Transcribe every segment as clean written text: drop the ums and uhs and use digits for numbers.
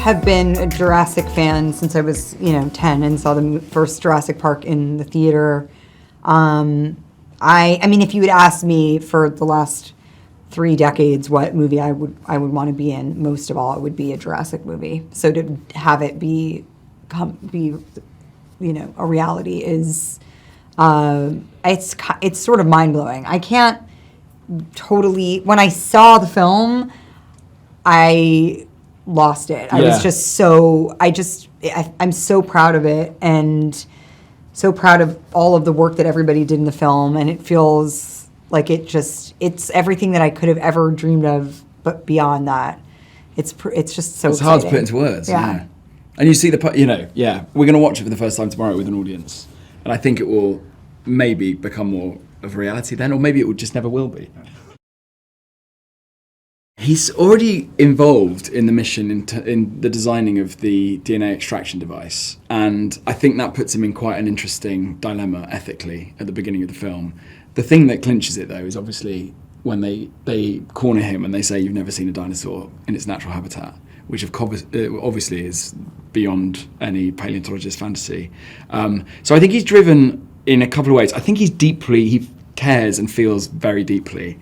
have been a Jurassic fan since I was, 10 and saw the first Jurassic Park in the theater. I mean, if you had asked me for the last 3 decades what movie I would want to be in, most of all, it would be a Jurassic movie. So to have it be a reality is, it's sort of mind-blowing. I can't totally, when I saw the film, I lost it. I was just so, I'm so proud of it and so proud of all of the work that everybody did in the film, and it feels like it's everything that I could have ever dreamed of, but beyond that. It's just so exciting. It's hard to put into words, yeah. And you see we're going to watch it for the first time tomorrow with an audience, and I think it will maybe become more of a reality then, or maybe it just never will be. He's already involved in the mission in the designing of the DNA extraction device, and I think that puts him in quite an interesting dilemma ethically at the beginning of the film. The thing that clinches it, though, is obviously when they corner him and they say you've never seen a dinosaur in its natural habitat, which obviously is beyond any paleontologist's fantasy. So I think he's driven in a couple of ways. I think he cares and feels very deeply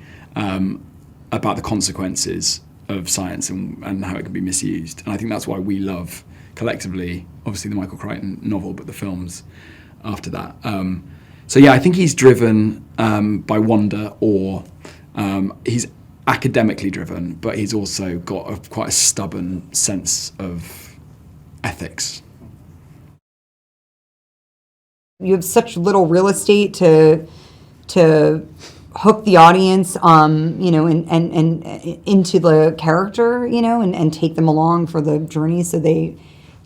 about the consequences of science and how it can be misused. And I think that's why we love, collectively, obviously the Michael Crichton novel, but the films after that. I think he's driven by wonder, or he's academically driven, but he's also got quite a stubborn sense of ethics. You have such little real estate to hook the audience, and into the character, and take them along for the journey, so they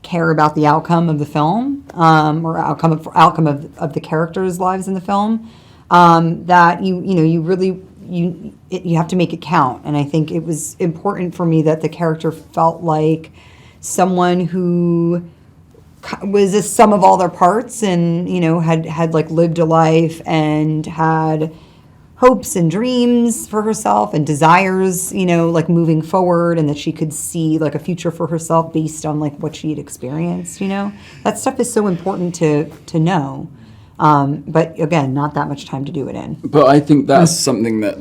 care about the outcome of the film, or outcome of the characters' lives in the film. That you have to make it count, and I think it was important for me that the character felt like someone who was a sum of all their parts, and had like lived a life and had hopes and dreams for herself and desires, like moving forward, and that she could see like a future for herself based on like what she had experienced. That stuff is so important to know. But again, not that much time to do it in. But I think that's something that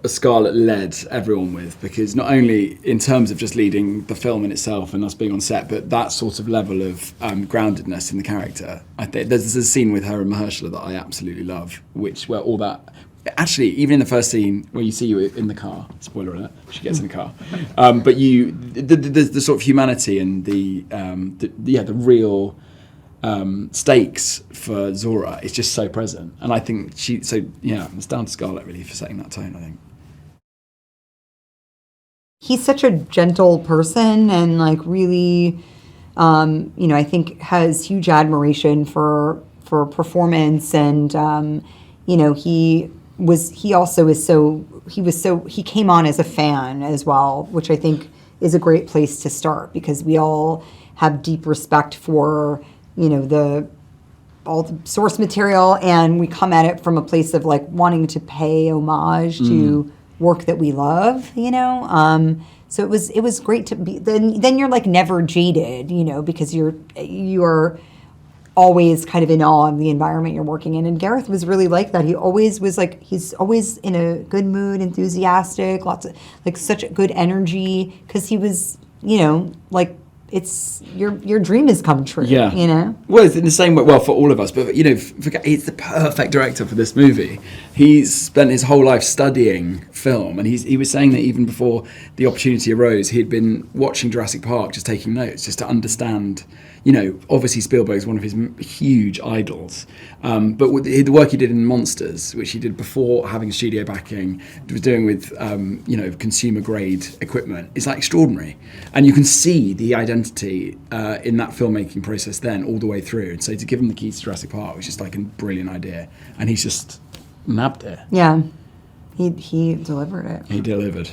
Scarlett led everyone with, because not only in terms of just leading the film in itself and us being on set, but that sort of level of groundedness in the character. I think there's a scene with her and Mahershala that I absolutely love, where all that. Actually, even in the first scene where you see you in the car, spoiler alert, she gets in the car, but the sort of humanity and the real stakes for Zora is just so present, and I think it's down to Scarlett really for setting that tone. I think he's such a gentle person, and like really, I think has huge admiration for performance, and he came on as a fan as well, which I think is a great place to start, because we all have deep respect for all the source material, and we come at it from a place of like wanting to pay homage to work that we love, so it was great to be, then you're like never jaded, because you're always kind of in awe of the environment you're working in. And Gareth was really like that. He always was like, he's always in a good mood, enthusiastic, lots of like such a good energy, because he was, like, it's your dream has come true. Yeah. Well, it's in the same way. Well, for all of us, but he's the perfect director for this movie. He's spent his whole life studying film, and he was saying that even before the opportunity arose, he had been watching Jurassic Park, just taking notes, just to understand. Obviously Spielberg's one of his huge idols, but with the work he did in Monsters, which he did before having studio backing, was doing with consumer grade equipment, is like extraordinary, and you can see the identity in that filmmaking process then all the way through. And so to give him the keys to Jurassic Park was just like a brilliant idea, and he's just nabbed it. Yeah, he delivered it. He delivered.